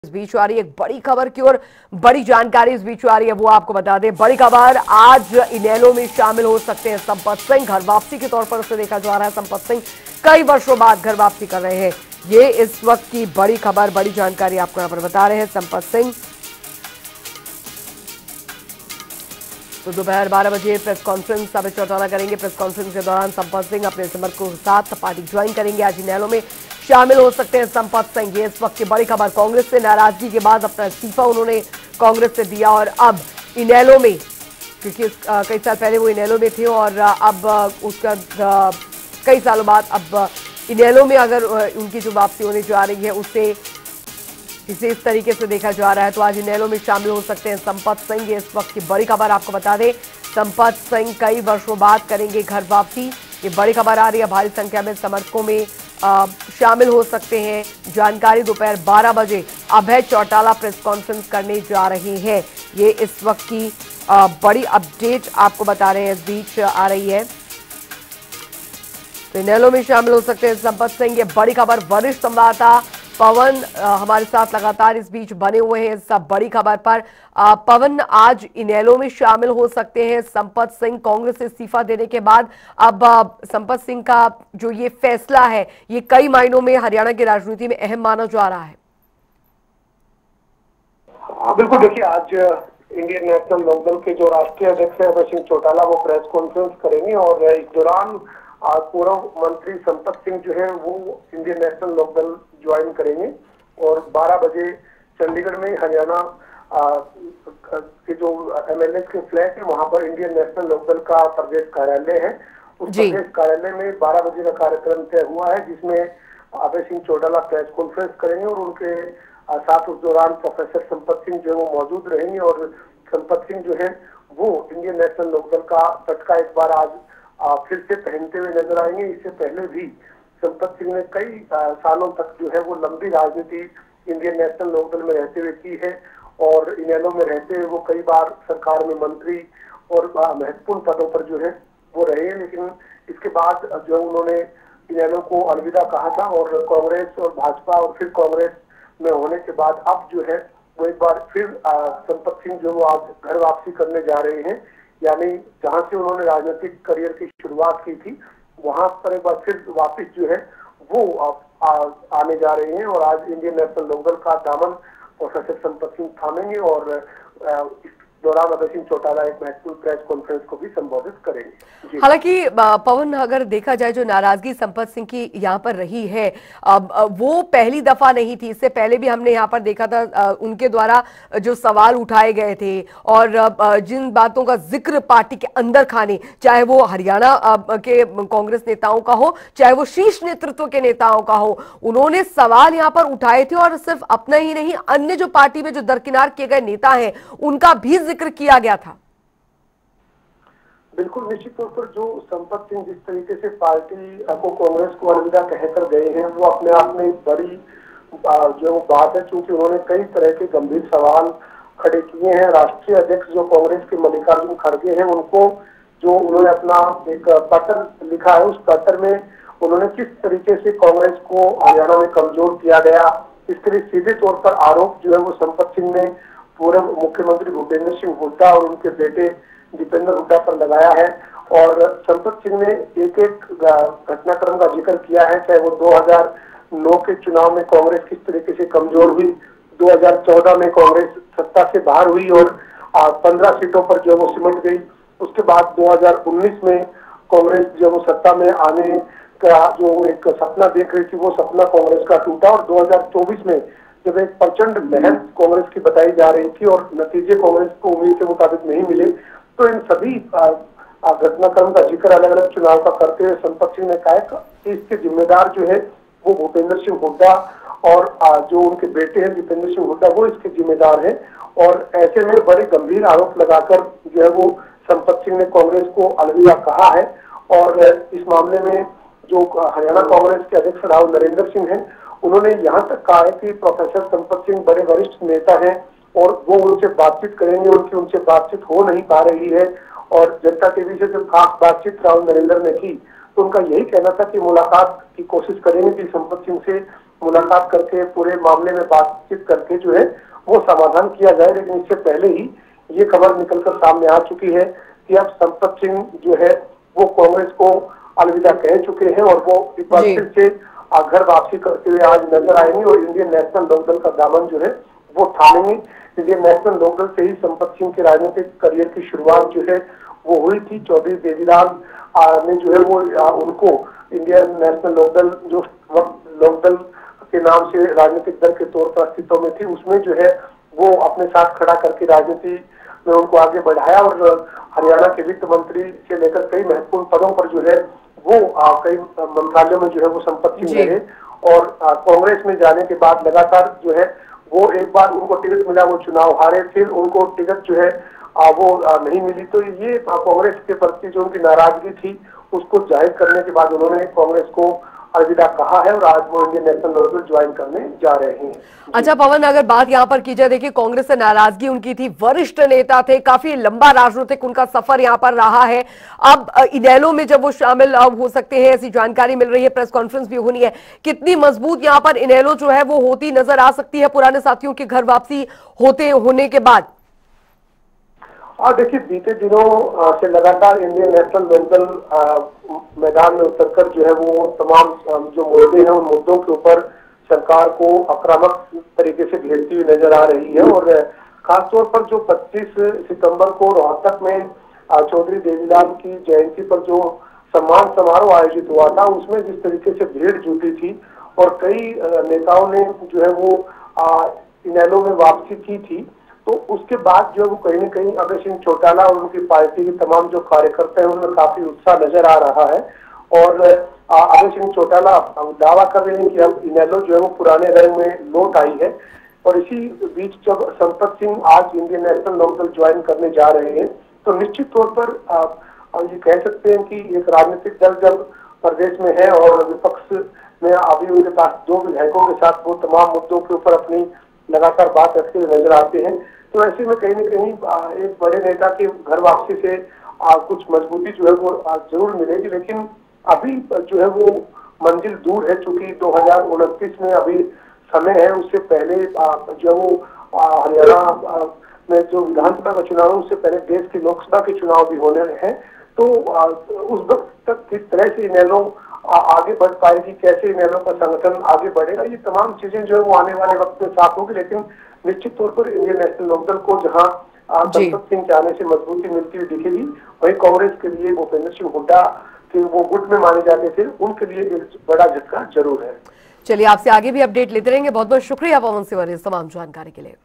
इस बीच आ रही है एक बड़ी खबर की ओर, बड़ी जानकारी इस बीच आ रही है, वो आपको बता दें। बड़ी खबर, आज इनेलो में शामिल हो सकते हैं संपत सिंह। घर वापसी के तौर पर उसे देखा जा रहा है। संपत सिंह कई वर्षों बाद घर वापसी कर रहे हैं। ये इस वक्त की बड़ी खबर, बड़ी जानकारी आपको यहां पर बता रहे हैं। संपत सिंह तो दोपहर 12 बजे प्रेस कॉन्फ्रेंस अमित चौटाला करेंगे। प्रेस कॉन्फ्रेंस के दौरान संपत सिंह अपने समर्थकों के साथ पार्टी ज्वाइन करेंगे। आज इनेलो में शामिल हो सकते हैं संपत सिंह। ये इस वक्त की बड़ी खबर। कांग्रेस से नाराजगी के बाद अपना इस्तीफा उन्होंने कांग्रेस से दिया और अब इनेलो में, क्योंकि कई साल पहले वो इनेलो में थे और अब उसका कई सालों बाद अब इनेलो में अगर उनकी जो वापसी होने जा रही है उससे इसे इस तरीके से देखा जा रहा है, तो आज इनेलो में शामिल हो सकते हैं संपत सिंह। ये इस वक्त की बड़ी खबर आपको बता दें। संपत सिंह कई वर्षों बाद करेंगे घर वापसी। ये बड़ी खबर आ रही है। भारी संख्या में समर्थकों में शामिल हो सकते हैं। जानकारी दोपहर 12 बजे अभय चौटाला प्रेस कॉन्फ्रेंस करने जा रहे हैं। ये इस वक्त की बड़ी अपडेट आपको बता रहे हैं, इस बीच आ रही है। तो इनेलो में शामिल हो सकते हैं संपत सिंह। ये बड़ी खबर। वरिष्ठ संवाददाता पवन हमारे साथ लगातार इस बीच बने हुए हैं इस बड़ी खबर पर। पवन, आज इनेलो में शामिल हो सकते हैं संपत सिंह कांग्रेस से इस्तीफा देने के बाद। अब संपत सिंह का जो ये फैसला है, ये कई मायनों में हरियाणा की राजनीति में अहम माना जा रहा है। बिल्कुल, देखिए, आज इंडियन नेशनल लोकदल के जो राष्ट्रीय अध्यक्ष है अभय सिंह चौटाला वो प्रेस कॉन्फ्रेंस करेंगे और इस दौरान पूर्व मंत्री संपत सिंह जो है वो इंडियन नेशनल लोकदल ज्वाइन करेंगे और 12 बजे चंडीगढ़ में हरियाणा के जो एमएलए के फ्लैट है वहां पर इंडियन नेशनल लोकदल का प्रदेश कार्यालय है। उस प्रदेश कार्यालय में 12 बजे का कार्यक्रम तय हुआ है, जिसमें अभय सिंह चौटाला प्रेस कॉन्फ्रेंस करेंगे और उनके साथ उस दौरान प्रोफेसर संपत सिंह जो है वो मौजूद रहेंगे। और संपत सिंह जो है वो इंडियन नेशनल लोकदल का पटका एक बार आज फिर से पहनते हुए नजर आएंगे। इससे पहले भी संपत सिंह ने कई सालों तक जो है वो लंबी राजनीति इंडियन नेशनल लोकदल में रहते हुए की है और इनेलो में रहते हुए वो कई बार सरकार में मंत्री और महत्वपूर्ण पदों पर जो है वो रहे हैं। लेकिन इसके बाद जो उन्होंने इनेलो को अलविदा कहा था और कांग्रेस और भाजपा और फिर कांग्रेस में होने के बाद अब जो है वो एक बार फिर संपत सिंह जो वो आज घर वापसी करने जा रहे हैं। यानी जहां से उन्होंने राजनीतिक करियर की शुरुआत की थी वहां पर एक बार फिर वापस जो है वो आने जा रहे हैं और आज इंडियन नेशनल लोकदल का दामन प्रोफेसर संपत सिंह थामेंगे और इस दौरान अभय सिंह चौटाला एक महत्वपूर्ण प्रेस कॉन्फ्रेंस को भी संबोधित करेंगे। हालांकि पवन, अगर देखा जाए जो नाराजगी संपत सिंह की यहाँ पर रही है, वो पहली दफा नहीं थी। इससे पहले भी हमने यहाँ पर देखा था उनके द्वारा जो सवाल उठाए गए थे और जिन बातों का जिक्र पार्टी के अंदर खाने, चाहे वो हरियाणा के कांग्रेस नेताओं का हो चाहे वो शीर्ष नेतृत्व के नेताओं का हो, उन्होंने सवाल यहाँ पर उठाए थे और सिर्फ अपना ही नहीं, अन्य जो पार्टी में जो दरकिनार किए गए नेता हैं उनका भी जिक्र किया गया था। बिल्कुल, निश्चित तौर पर जो संपत सिंह जिस तरीके से पार्टी को कांग्रेस को अलविदा कहकर गए हैं वो अपने आप में बड़ी जो बात है, क्योंकि उन्होंने कई तरह के गंभीर सवाल खड़े किए हैं। राष्ट्रीय अध्यक्ष जो कांग्रेस के मल्लिकार्जुन खड़गे हैं उनको जो उन्होंने अपना एक पत्र लिखा है, उस पत्र में उन्होंने किस तरीके से कांग्रेस को हरियाणा में कमजोर किया गया, इसके लिए सीधे तौर पर आरोप जो है वो संपत सिंह ने पूर्व मुख्यमंत्री भूपेंद्र सिंह हुड्डा और उनके बेटे दीपेंद्र हुड्डा पर लगाया है। और संपत सिंह ने एक एक घटनाक्रम का जिक्र किया है, चाहे वो 2009 के चुनाव में कांग्रेस किस तरीके से कमजोर हुई, 2014 में कांग्रेस सत्ता से बाहर हुई और 15 सीटों पर जो वो सिमट गई। उसके बाद 2019 में कांग्रेस जो वो सत्ता में आने का जो एक सपना देख रही थी वो सपना कांग्रेस का टूटा और 2024 में जब एक प्रचंड मेहनत कांग्रेस की बताई जा रही थी और नतीजे कांग्रेस को उम्मीद के मुताबिक नहीं मिले, तो इन सभी घटनाक्रम का जिक्र अलग अलग चुनाव का करते हुए संपत सिंह ने कहा कि इसके जिम्मेदार जो है वो भूपेंद्र सिंह हुड्डा और जो उनके बेटे हैं दीपेंद्र सिंह हुड्डा वो इसके जिम्मेदार हैं। और ऐसे में बड़े गंभीर आरोप लगाकर जो है वो संपत सिंह ने कांग्रेस को अलविदा कहा है। और इस मामले में जो हरियाणा कांग्रेस के अध्यक्ष राव नरेंद्र सिंह हैं उन्होंने यहाँ तक कहा है कि प्रोफेसर संपत सिंह बड़े वरिष्ठ नेता हैं और वो उनसे बातचीत करेंगे, उनसे बातचीत हो नहीं पा रही है। और जनता टीवी से जब खास बातचीत राहुल नरेंद्र ने की तो उनका यही कहना था कि मुलाकात की कोशिश करेंगे कि संपत सिंह से मुलाकात करके पूरे मामले में बातचीत करके जो है वो समाधान किया जाए। लेकिन इससे पहले ही ये खबर निकलकर सामने आ चुकी है कि अब संपत सिंह जो है वो कांग्रेस को अलविदा कह चुके हैं और वो एक बार फिर से घर वापसी करते हुए आज नजर आएंगे और इंडियन नेशनल लोकदल का दामन जो है वो थामेंगे। इंडियन नेशनल लोकदल से ही संपत सिंह के राजनीतिक करियर की शुरुआत जो है वो हुई थी। चौधरी देवीलाल ने जो है वो उनको इंडियन नेशनल लोकदल जो लोकदल के नाम से राजनीतिक दल के तौर पर अस्तित्व में थी, उसमें जो है वो अपने साथ खड़ा करके राजनीति में उनको आगे बढ़ाया और हरियाणा के वित्त मंत्री से लेकर कई महत्वपूर्ण पदों पर जो है वो कई मंत्रालयों में जो है वो संपत सिंह रहे। और कांग्रेस में जाने के बाद लगातार जो है वो एक बार उनको टिकट मिला, वो चुनाव हारे, फिर उनको टिकट जो है वो नहीं मिली। तो ये कांग्रेस के प्रति जो उनकी नाराजगी थी उसको जाहिर करने के बाद उन्होंने कांग्रेस को अलविदा कहा है और आज वो इंडियन नेशनल लोकदल ज्वाइन करने जा रहे हैं। अच्छा पवन, अगर बात यहाँ पर की जाए, देखिए कांग्रेस से नाराजगी उनकी थी, वरिष्ठ नेता थे, काफी लंबा राजनीतिक उनका सफर यहाँ पर रहा है। अब इनेलो में जब वो शामिल हो सकते हैं ऐसी जानकारी मिल रही है, प्रेस कॉन्फ्रेंस भी होनी है, कितनी मजबूत यहाँ पर इनेलो जो है वो होती नजर आ सकती है पुराने साथियों के घर वापसी होने के बाद? देखिए बीते दिनों से लगातार इंडियन नेशनल लोकदल मैदान में उतरकर जो है वो तमाम जो मुद्दे हैं उन मुद्दों के ऊपर सरकार को आक्रामक तरीके से घेरती हुई नजर आ रही है। और खासतौर पर जो 25 सितंबर को रोहतक में चौधरी देवीलाल की जयंती पर जो सम्मान समारोह आयोजित हुआ था, उसमें जिस तरीके से भीड़ जुटी थी और कई नेताओं ने जो है वो इनेलो में वापसी की थी, तो उसके बाद जो वो कहीं न कहीं अभय सिंह चौटाला और उनकी पार्टी के तमाम जो कार्यकर्ता हैं उनमें काफी उत्साह नजर आ रहा है। और अभय सिंह चौटाला दावा कर रहे हैं कि अब इनेलो जो है वो पुराने रंग में लौट आई है। और इसी बीच जब संपत सिंह आज इंडियन नेशनल लोकदल ज्वाइन करने जा रहे हैं, तो निश्चित तौर पर ये कह सकते हैं कि एक राजनीतिक दल जब प्रदेश में है और विपक्ष में अभी उनके पास 2 विधायकों के साथ वो तमाम मुद्दों के ऊपर अपनी लगातार बात रखते हुए नजर आते हैं, तो ऐसे में कहीं न कहीं एक बड़े नेता की घर वापसी से कुछ मजबूती जो है वो जरूर मिलेगी। लेकिन अभी जो है वो मंजिल दूर है, चूंकि 2029 में अभी समय है। उससे पहले जो है वो हरियाणा में जो विधानसभा का चुनाव है उससे पहले देश की लोकसभा के चुनाव भी होने हैं। तो उस वक्त तक किस तरह से इनेलो आगे बढ़ पाएगी, कैसे इनेलो का संगठन आगे बढ़ेगा, ये तमाम चीजें जो है वो आने वाले वक्त में साफ होगी। लेकिन निश्चित तौर पर इंडियन नेशनल लोकदल को जहां संपत सिंह के आने से मजबूती मिलती हुई दिखेगी, वही कांग्रेस के लिए भूपेंद्र सिंह हुड्डा के वो गुट में माने जाते थे, उनके लिए एक बड़ा झटका जरूर है। चलिए आपसे आगे भी अपडेट लेते रहेंगे। बहुत बहुत शुक्रिया पवन सिंह इस तमाम जानकारी के लिए।